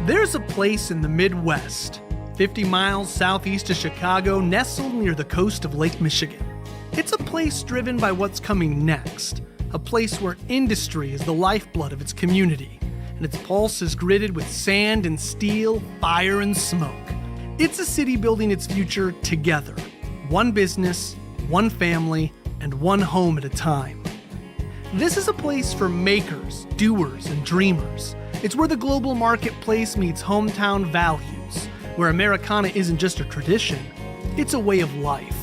There's a place in the Midwest, 50 miles southeast of Chicago, nestled near the coast of Lake Michigan. It's a place driven by what's coming next, a place where industry is the lifeblood of its community, and its pulse is gritted with sand and steel, fire and smoke. It's a city building its future together, one business, one family, and one home at a time. This is a place for makers, doers, and dreamers. It's where the global marketplace meets hometown values, where Americana isn't just a tradition, it's a way of life.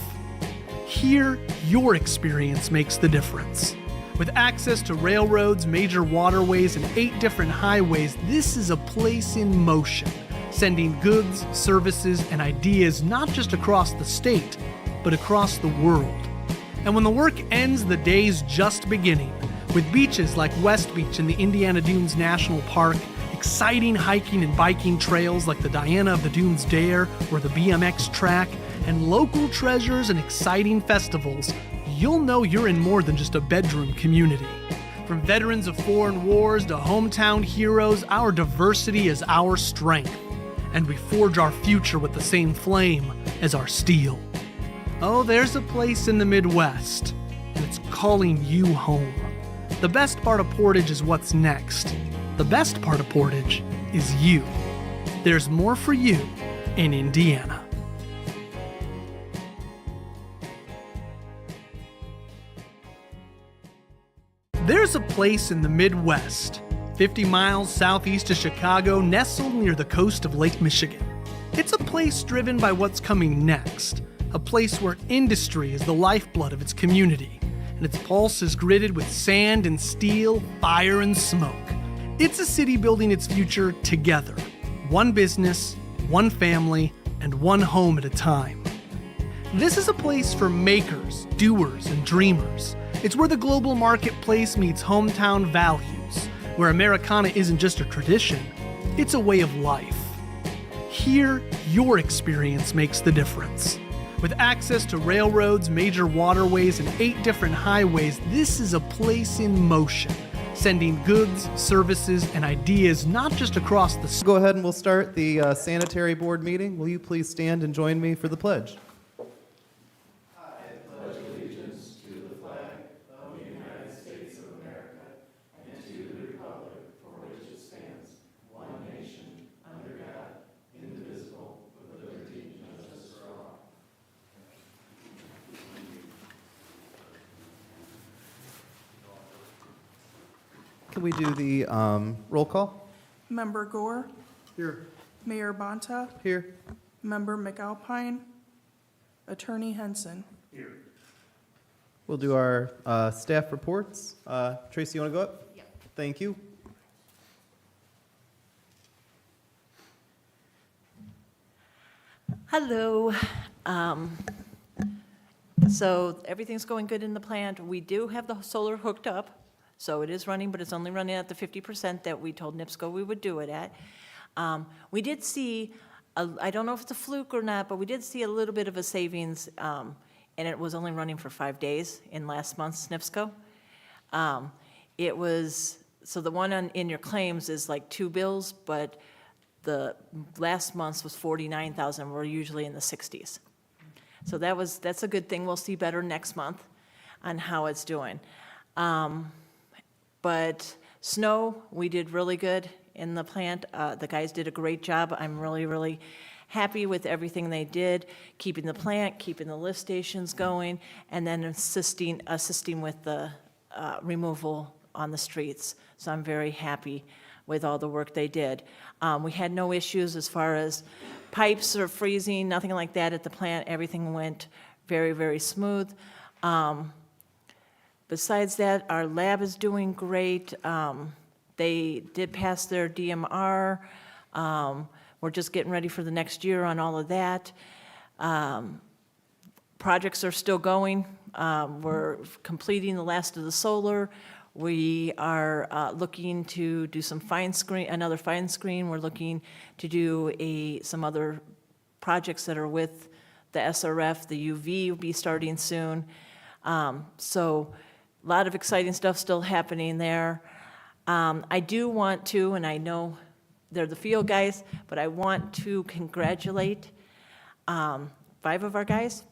Here, your experience makes the difference. With access to railroads, major waterways, and 8 different highways, this is a place in motion, sending goods, services, and ideas not just across the state, but across the world. And when the work ends, the day's just beginning, with beaches like West Beach in the Indiana Dunes National Park, exciting hiking and biking trails like the Diana of the Dunes Dare or the BMX track, and local treasures and exciting festivals, you'll know you're in more than just a bedroom community. From veterans of foreign wars to hometown heroes, our diversity is our strength, and we forge our future with the same flame as our steel. Oh, there's a place in the Midwest, and it's calling you home. The best part of Portage is what's next. The best part of Portage is you. There's more for you in Indiana. There's a place in the Midwest, 50 miles southeast of Chicago, nestled near the coast of Lake Michigan. It's a place driven by what's coming next, a place where industry is the lifeblood of its community, and its pulse is gritted with sand and steel, fire and smoke. It's a city building its future together, one business, one family, and one home at a time. This is a place for makers, doers, and dreamers. It's where the global marketplace meets hometown values, where Americana isn't just a tradition, it's a way of life. Here, your experience makes the difference. With access to railroads, major waterways, and 8 different highways, this is a place in motion, sending goods, services, and ideas not just across the... Go ahead and we'll start the Sanitary Board meeting. Will you please stand and join me for the pledge? Can we do the roll call? Member Gore. Here. Mayor Bonta. Here. Member McAlpine. Attorney Henson. Here. We'll do our staff reports. Tracy, you want to go up? Yep. Thank you. Hello. So everything's going good in the plant. We do have the solar hooked up, so it is running, but it's only running at the 50% that we told NIPSCO we would do it at. We did see, I don't know if it's a fluke or not, but we did see a little bit of a savings, and it was only running for 5 days in last month's NIPSCO. It was, so the one in your claims is like 2 bills, but the last month's was 49,000. We're usually in the 60s. So that's a good thing. We'll see better next month on how it's doing. But snow, we did really good in the plant. The guys did a great job. I'm really, really happy with everything they did, keeping the plant, keeping the lift stations going, and then assisting with the removal on the streets. So I'm very happy with all the work they did. We had no issues as far as pipes or freezing, nothing like that at the plant. Everything went very, very smooth. Besides that, our lab is doing great. They did pass their DMR. We're just getting ready for the next year on all of that. Projects are still going. We're completing the last of the solar. We are looking to do some another fine screen. We're looking to do some other projects that are with the SRF. The UV will be starting soon. So a lot of exciting stuff still happening there. I do want to, and I know they're the field guys, but I want to congratulate 5 of our guys.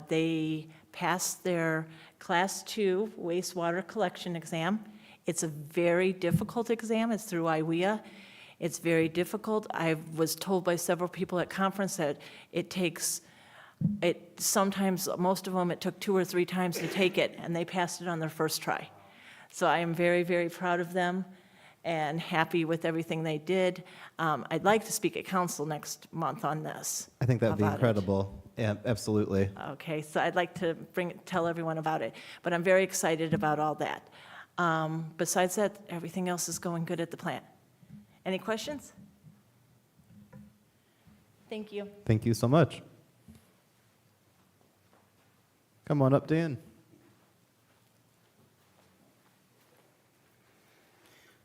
They passed their Class 2 wastewater collection exam. It's a very difficult exam. It's through IWEA. It's very difficult. I was told by several people at conference that sometimes, most of them, it took 2 or 3 times to take it, and they passed it on their first try. So I am very, very proud of them and happy with everything they did. I'd like to speak at council next month on this. I think that'd be about it. incredible. Yeah, absolutely. Okay, so I'd like to tell everyone about it, but I'm very excited about all that. Besides that, everything else is going good at the plant. Any questions? Thank you. Thank you so much. Come on up, Dan.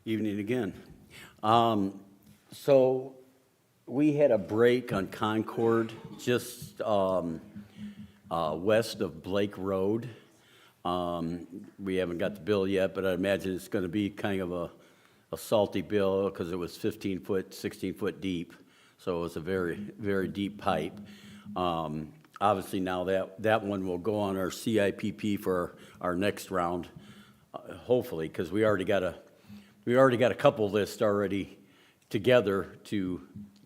Evening again. So we had a break on Concord, just west of Blake Road. We haven't got the bill yet, but I imagine it's going to be kind of a salty bill because it was 15 foot, 16 foot deep. So it was a very, very deep pipe. Obviously now that one will go on our CIPP for our next round, hopefully, because we already got a couple lists already together to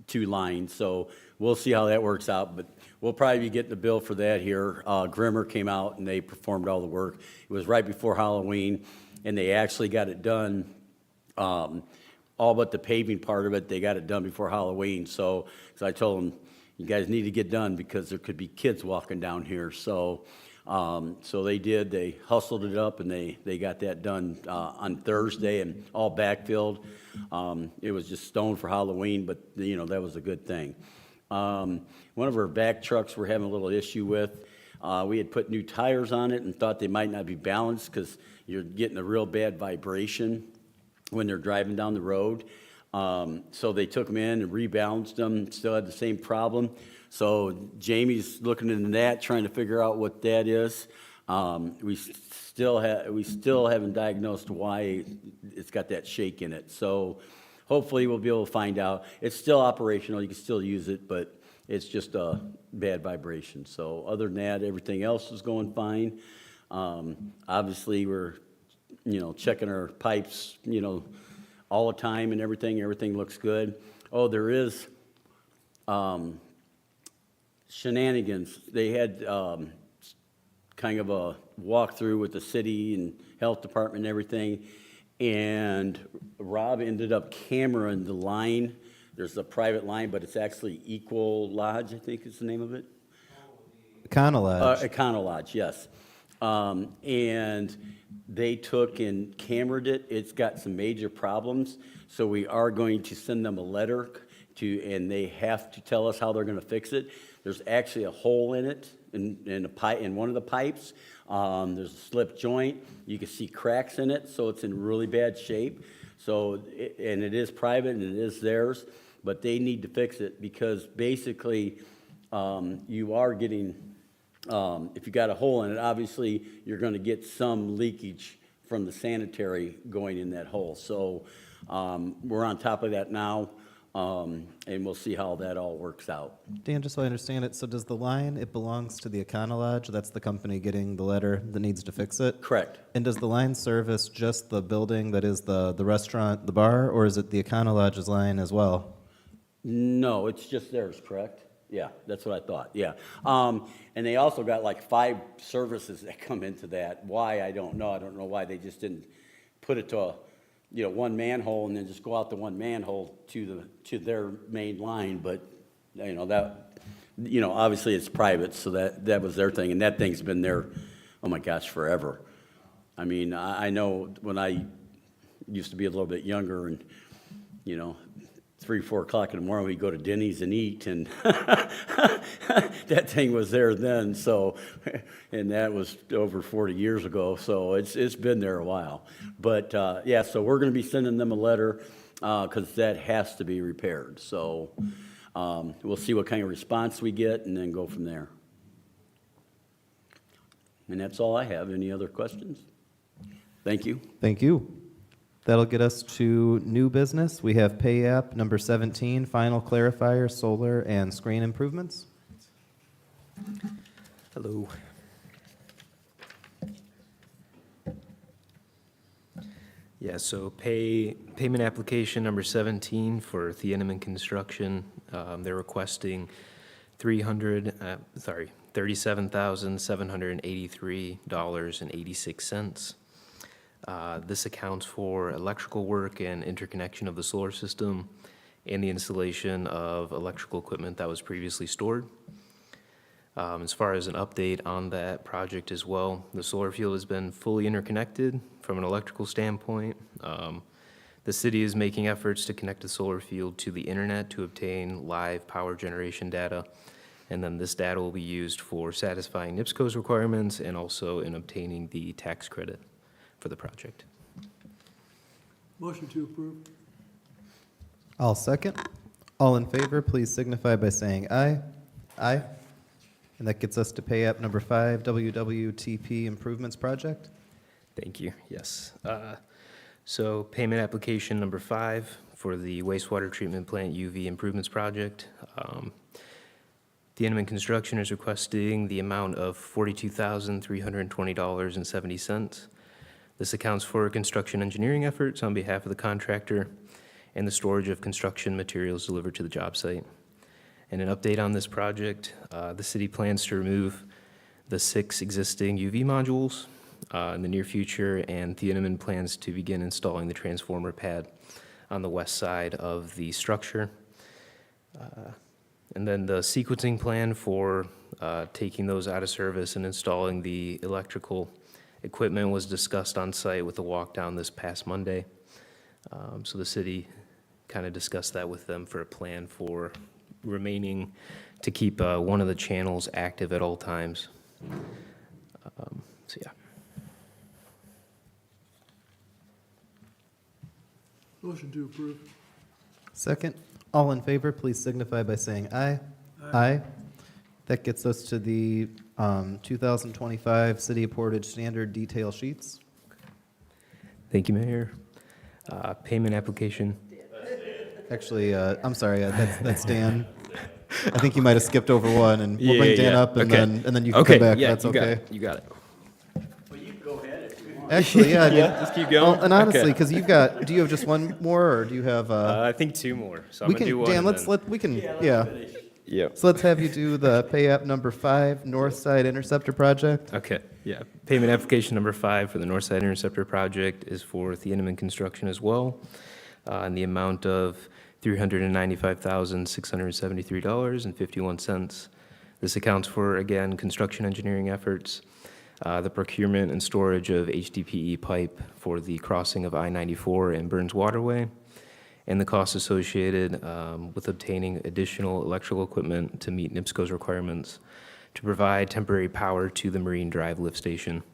2 lines. So we'll see how that works out, but we'll probably be getting the bill for that here. Grimmer came out and they performed all the work. It was right before Halloween, and they actually got it done. All but the paving part of it, they got it done before Halloween. So I told them, you guys need to get done because there could be kids walking down here. So they did. They hustled it up and they got that done on Thursday and all backfilled. It was just stone for Halloween, but you know that was a good thing. One of our back trucks we're having a little issue with. We had put new tires on it and thought they might not be balanced because you're getting a real bad vibration when they're driving down the road. So they took them in and rebalanced them, still had the same problem. So Jamie's looking into that, trying to figure out what that is. We still haven't diagnosed why it's got that shake in it. So hopefully we'll be able to find out. It's still operational, you can still use it, but it's just a bad vibration. So other than that, everything else is going fine. Obviously we're checking our pipes, all the time and everything. Everything looks good. Oh, there is shenanigans. They had kind of a walkthrough with the city and health department and everything, and Rob ended up cameraing the line. There's a private line, but it's actually Equal Lodge, I think is the name of it. Econolodge. Econolodge, yes. And they took and cameraed it. It's got some major problems, so we are going to send them a letter and they have to tell us how they're going to fix it. There's actually a hole in it, in one of the pipes. There's a slip joint. You can see cracks in it, so it's in really bad shape. And it is private and it is theirs, but they need to fix it because basically you are getting. If you got a hole in it, obviously you're going to get some leakage from the sanitary going in that hole. So we're on top of that now, and we'll see how that all works out. Dan, just so I understand it, so does the line, it belongs to the Econolodge? That's the company getting the letter that needs to fix it? Correct. And does the line service just the building that is the restaurant, the bar, or is it the Econolodge's line as well? No, it's just theirs, correct? Yeah, that's what I thought, yeah. And they also got like 5 services that come into that. Why, I don't know. I don't know why they just didn't put it to a, one manhole and then just go out the one manhole to their main line. But, obviously it's private, so that was their thing. And that thing's been there, oh my gosh, forever. I mean, I know when I used to be a little bit younger and, 3, 4 o'clock in the morning, we go to Denny's and eat, and that thing was there then. So, and that was over 40 years ago. So it's been there a while. But yeah, so we're going to be sending them a letter because that has to be repaired. So we'll see what kind of response we get, and then go from there. And that's all I have. Any other questions? Thank you. Thank you. That'll get us to new business. We have pay app number 17, final clarifier, solar and screen improvements. Hello. Yeah, so payment application number 17 for Thieneman Construction. They're requesting $37,783.86. This accounts for electrical work and interconnection of the solar system and the installation of electrical equipment that was previously stored. As far as an update on that project as well, the solar field has been fully interconnected from an electrical standpoint. The city is making efforts to connect the solar field to the internet to obtain live power generation data. And then this data will be used for satisfying NIPSCO's requirements and also in obtaining the tax credit for the project. Motion to approve. I'll second. All in favor, please signify by saying aye. Aye. And that gets us to pay app number 5, WWTP Improvements Project. Thank you, yes. So payment application number 5 for the wastewater treatment plant UV improvements project. Thieneman Construction is requesting the amount of $42,320.70. This accounts for construction engineering efforts on behalf of the contractor and the storage of construction materials delivered to the job site. And an update on this project, the city plans to remove the 6 existing UV modules in the near future, and Thieneman plans to begin installing the transformer pad on the west side of the structure. And then the sequencing plan for taking those out of service and installing the electrical equipment was discussed on site with a walk down this past Monday. So the city kind of discussed that with them for a plan for remaining to keep one of the channels active at all times. So yeah. Motion to approve. Second. All in favor, please signify by saying aye. Aye. That gets us to the 2025 City of Portage Standard Detail Sheets. Thank you, Mayor. Payment application. Actually, I'm sorry, that's Dan. I think you might have skipped over one, and we'll bring Dan up, and Okay. then you can come back. Yeah, That's you got okay. it. You got it. Well, you can go ahead if you want. Actually, yeah. I mean, Just keep going. well, and honestly, Okay. because do you have just one more, or do you have? I think 2 more. So we I'm gonna do can, one. Dan. and Let's then- yeah. Yep. So let's have you do the pay app number 5, North Side Interceptor Project. Okay, yeah. Payment application number 5 for the Northside Interceptor Project is for Thieneman Construction as well, in the amount of $395,673.51. This accounts for, again, construction engineering efforts, the procurement and storage of HDPE pipe for the crossing of I-94 and Burns Waterway, and the costs associated with obtaining additional electrical equipment to meet NIPSCO's requirements to provide temporary power to the Marine Drive lift station.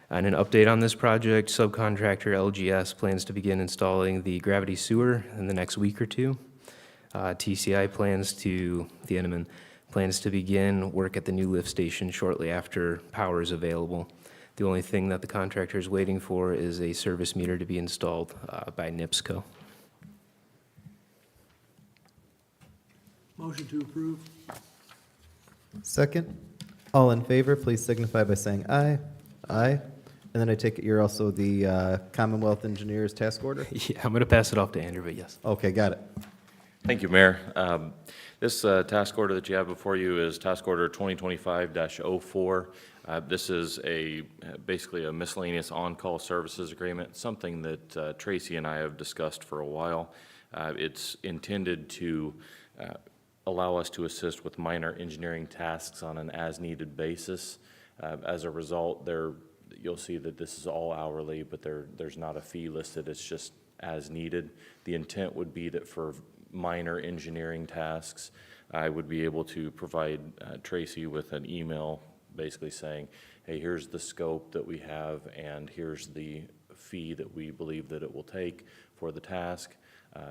And an update on this project, subcontractor LGS plans to begin installing the gravity sewer in the next week or two. TCI Thieneman plans to begin work at the new lift station shortly after power is available. The only thing that the contractor is waiting for is a service meter to be installed by NIPSCO. Motion to approve. Second. All in favor, please signify by saying aye. Aye. And then I take it you're also the Commonwealth Engineers Task Order? Yeah, I'm going to pass it off to Andrew, but yes. Okay, got it. Thank you, Mayor. This task order that you have before you is Task Order 2025-04. This is basically a miscellaneous on-call services agreement, something that Tracy and I have discussed for a while. It's intended to allow us to assist with minor engineering tasks on an as-needed basis. As a result, you'll see that this is all hourly, but there's not a fee listed. It's just as needed. The intent would be that for minor engineering tasks, I would be able to provide Tracy with an email basically saying, hey, here's the scope that we have and here's the fee that we believe that it will take for the task.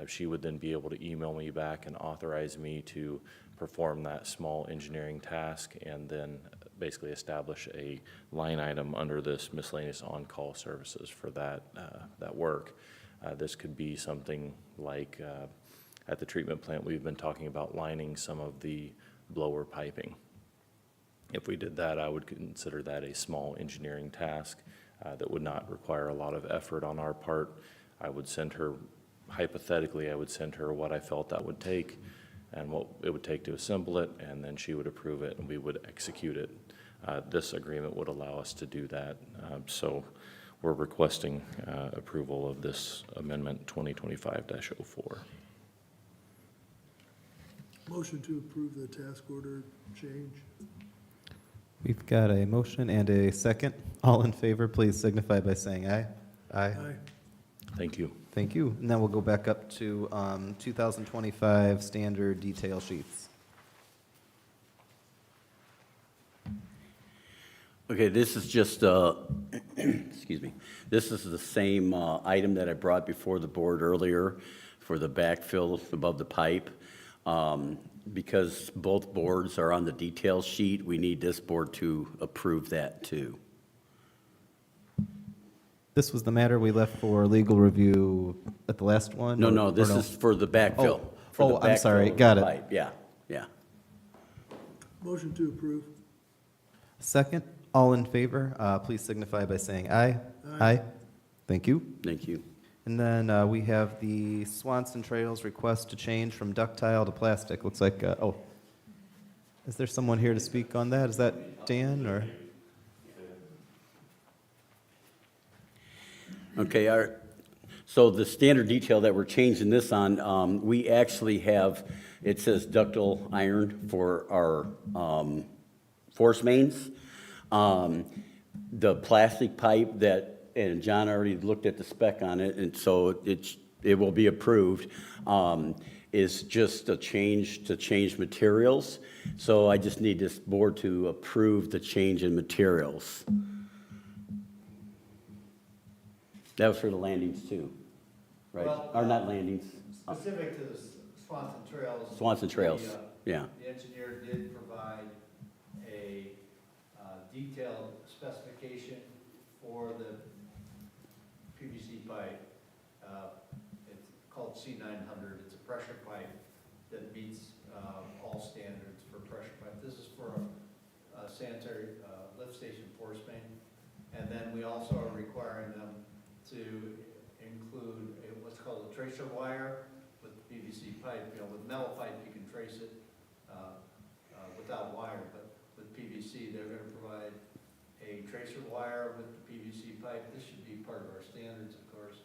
She would then be able to email me back and authorize me to perform that small engineering task and then basically establish a line item under this miscellaneous on-call services for that work. This could be something like, at the treatment plant, we've been talking about lining some of the blower piping. If we did that, I would consider that a small engineering task that would not require a lot of effort on our part. I would send her, hypothetically, I would send her what I felt that would take and what it would take to assemble it, and then she would approve it and we would execute it. This agreement would allow us to do that. So we're requesting approval of this amendment 2025-04. Motion to approve the task order change. We've got a motion and a second. All in favor, please signify by saying aye. Aye. Aye. Thank you. Thank you. And then we'll go back up to 2025 standard detail sheets. Okay, this is just, excuse me, this is the same item that I brought before the board earlier for the backfill above the pipe. Because both boards are on the detail sheet, we need this board to approve that too. This was the matter we left for legal review at the last one? No, or this is for the backfill. for the I'm sorry, backfill of got the it. pipe. Yeah, yeah. Motion to approve. Second, all in favor, please signify by saying aye. Aye. Thank you. Thank you. And then we have the Swanson Trails request to change from ductile to plastic. Looks like, is there someone here to speak on that? Is that Dan or? Okay, so the standard detail that we're changing this on, we actually have, it says ductile iron for our force mains. The plastic pipe that, and John already looked at the spec on it, and so it will be approved, is just a change to change materials. So I just need this board to approve the change in materials. That was for the landings too, right? Well, Or not landings, Specific to the Swanson Trails. Swanson Trails, the, yeah. The engineer did provide a detailed specification for the PVC pipe. It's called C900. It's a pressure pipe that meets all standards for pressure pipe. This is for a sanitary lift station force main. And then we also are requiring them to include what's called a tracer wire with PVC pipe. You know, with metal pipe, you can trace it without wire, but with PVC, they're going to provide a tracer wire with the PVC pipe. This should be part of our standards, of course.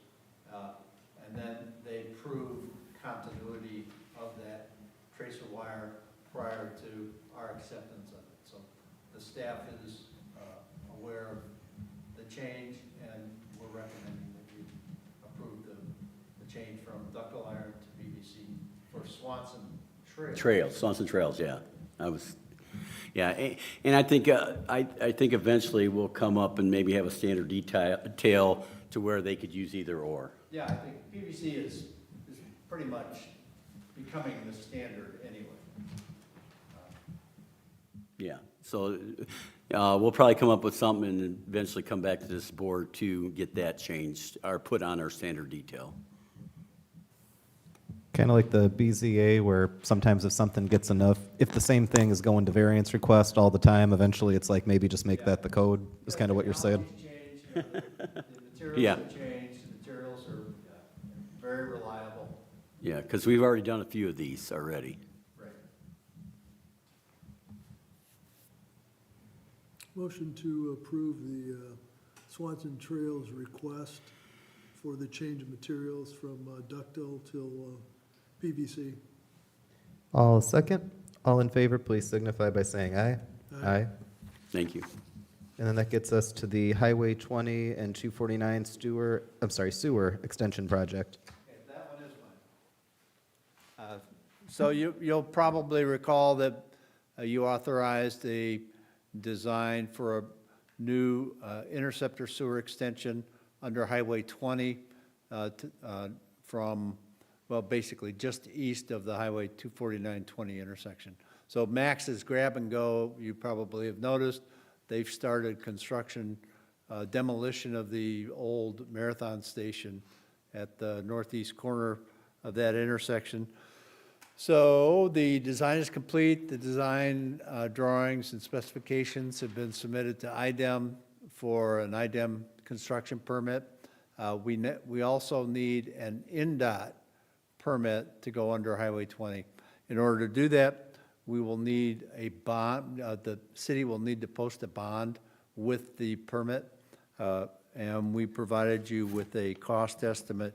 And then they prove continuity of that tracer wire prior to our acceptance of it. So the staff is aware of the change, and we're recommending that you approve the change from ductile iron to PVC for Swanson Trails. Swanson Trails, yeah. And I think, I think eventually we'll come up and maybe have a standard detail to where they could use either or. Yeah, I think PVC is pretty much becoming the standard anyway. Yeah, so we'll probably come up with something and eventually come back to this board to get that changed or put on our standard detail. Kind of like the BZA, where sometimes if something gets enough, if the same thing is going to variance request all the time, eventually it's like maybe just make that the code, is kind of what you're saying. Technologies change, the Yeah. materials have changed, the materials are very reliable. Yeah, because we've already done a few of these already. Right. Motion to approve the Swanson Trails request for the change of materials from ductile till PVC. All second, all in favor, please signify by saying aye. Aye. Thank you. And then that gets us to the Highway 20 and 249 sewer extension project. Okay, that one is mine. So you'll probably recall that you authorized a design for a new interceptor sewer extension under Highway 20 from, well, basically just east of the Highway 249-20 intersection. So Max's Grab and Go, you probably have noticed, they've started construction, demolition of the old Marathon Station at the northeast corner of that intersection. So the design is complete. The design drawings and specifications have been submitted to IDEM for an IDEM construction permit. We also need an NDOT permit to go under Highway 20. In order to do that, we will need a bond, the city will need to post a bond with the permit, and we provided you with a cost estimate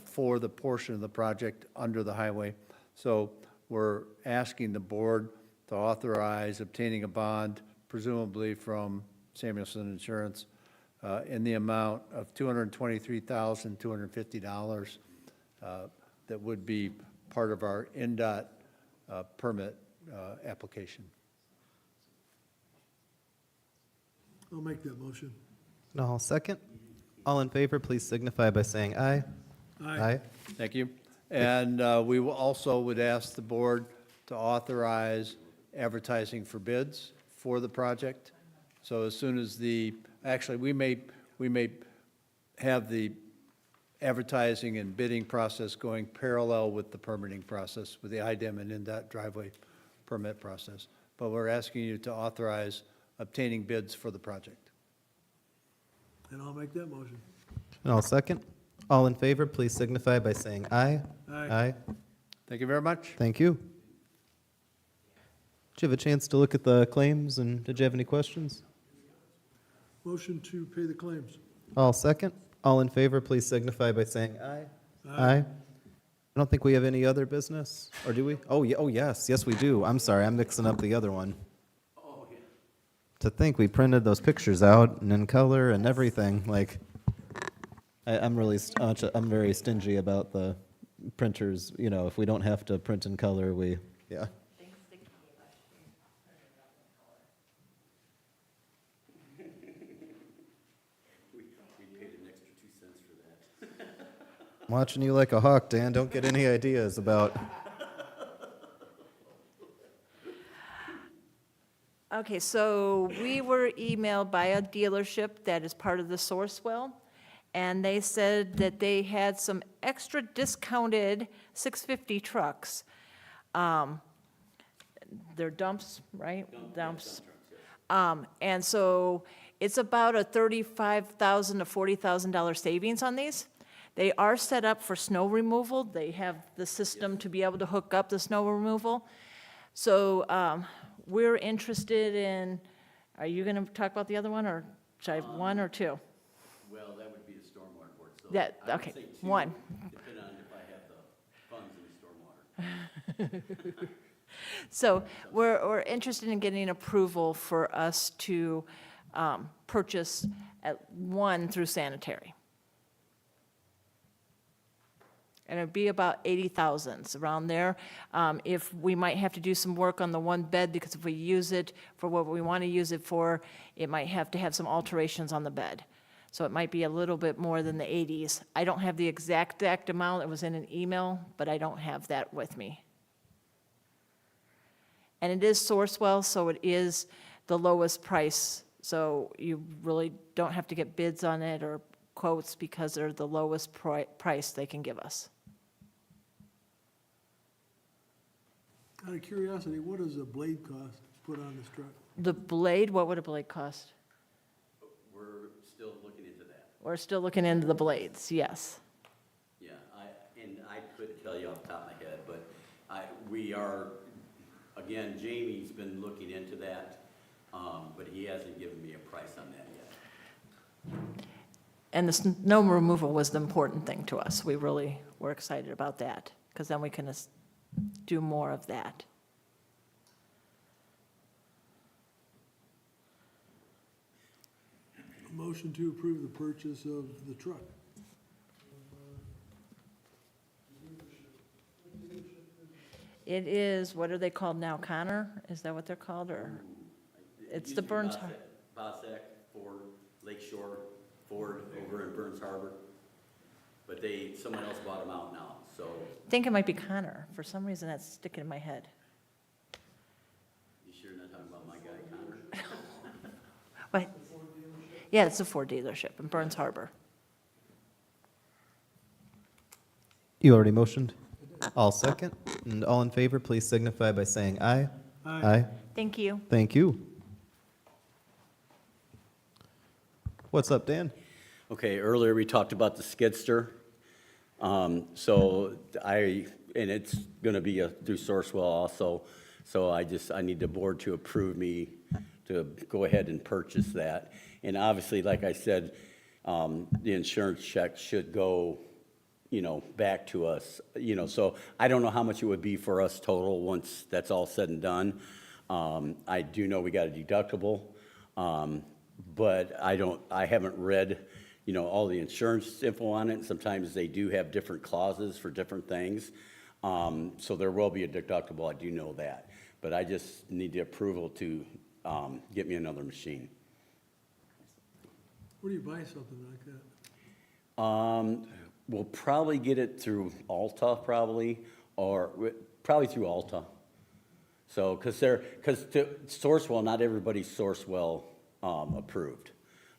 for the portion of the project under the highway. So we're asking the board to authorize obtaining a bond, presumably from Samuelson Insurance, in the amount of $223,250 that would be part of our NDOT permit application. I'll make that motion. And I'll second. All in favor, please signify by saying aye. Aye. Thank you. And we will also would ask the board to authorize advertising for bids for the project. So as soon as actually, we may have the advertising and bidding process going parallel with the permitting process, with the IDEM and NDOT driveway permit process. But we're asking you to authorize obtaining bids for the project. And I'll make that motion. And I'll second. All in favor, please signify by saying aye. Aye. Thank you very much. Thank you. Did you have a chance to look at the claims, and did you have any questions? Motion to pay the claims. I'll second. All in favor, please signify by saying aye. Aye. I don't think we have any other business, or do we? Oh, yeah, oh, yes, yes, we do. I'm sorry, I'm mixing up the other one. Oh, yeah. To think we printed those pictures out and in color and everything, like, I'm very stingy about the printers, you know, if we don't have to print in color, yeah. We paid an extra 2 cents for that. I'm watching you like a hawk, Dan, don't get any ideas about. Okay, so we were emailed by a dealership that is part of the Sourcewell, and they said that they had some extra discounted 650 trucks. They're dumps, right? Dumps. And so it's about a $35,000 to $40,000 savings on these. They are set up for snow removal. They have the system to be able to hook up the snow removal. So we're interested in, are you going to talk about the other one, or should I have one or two? Well, that would be the stormwater board, so. That, I would okay, say 2, one. depending on if I have the funds in the stormwater. So we're interested in getting approval for us to purchase one through sanitary. And it'd be about 80,000 around there. If we might have to do some work on the one bed, because if we use it for what we want to use it for, it might have to have some alterations on the bed. So it might be a little bit more than the 80s. I don't have the exact amount. It was in an email, but I don't have that with me. And it is Sourcewell, so it is the lowest price. So you really don't have to get bids on it or quotes, because they're the lowest price they can give us. Out of curiosity, what does a blade cost to put on this truck? The blade, what would a blade cost? We're still looking into that. We're still looking into the blades, yes. Yeah, I couldn't tell you off the top of my head, but we are, again, Jamie's been looking into that, but he hasn't given me a price on that yet. And the snow removal was the important thing to us. We really were excited about that, because then we can do more of that. A motion to approve the purchase of the truck. It is, what are they called now, Connor? Is that what they're called, or? It's Used the to be Burns, Bossack, Ford, Lakeshore, Ford over in Burns Harbor. But someone else bought them out now, so. I think it might be Connor. For some reason, that's sticking in my head. You sure you're not talking about my guy, Connor? What? Yeah, it's a Ford dealership in Burns Harbor. You already motioned? All second. And all in favor, please signify by saying aye. Aye. Thank you. Thank you. What's up, Dan? Okay, earlier we talked about the skidster. And it's gonna be through Sourcewell also. So I need the board to approve me to go ahead and purchase that. And obviously, like I said, the insurance check should go, back to us, so I don't know how much it would be for us total once that's all said and done. I do know we got a deductible, but I haven't read, all the insurance info on it. Sometimes they do have different clauses for different things. So there will be a deductible, I do know that. But I just need the approval to get me another machine. Where do you buy something like that? We'll probably get it through Alta, probably through Alta. So, because to Sourcewell, not everybody's Sourcewell approved.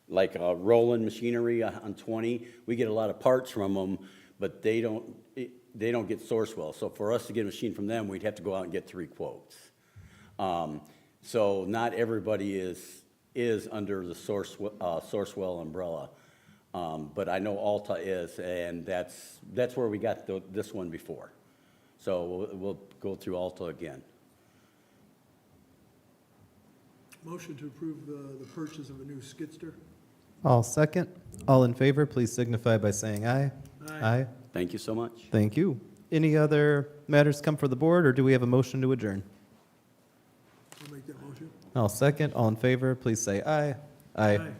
Like Roland Machinery on 20, we get a lot of parts from them, but they don't get Sourcewell. So for us to get a machine from them, we'd have to go out and get 3 quotes. So not everybody is under the Sourcewell umbrella. But I know Alta is, and that's where we got this one before. So we'll go through Alta again. Motion to approve the purchase of a new skidster. All second. All in favor, please signify by saying aye. Aye. Thank you so much. Thank you. Any other matters come for the board, or do we have a motion to adjourn? I'll make that motion. All second. All in favor, please say aye. Aye. Aye.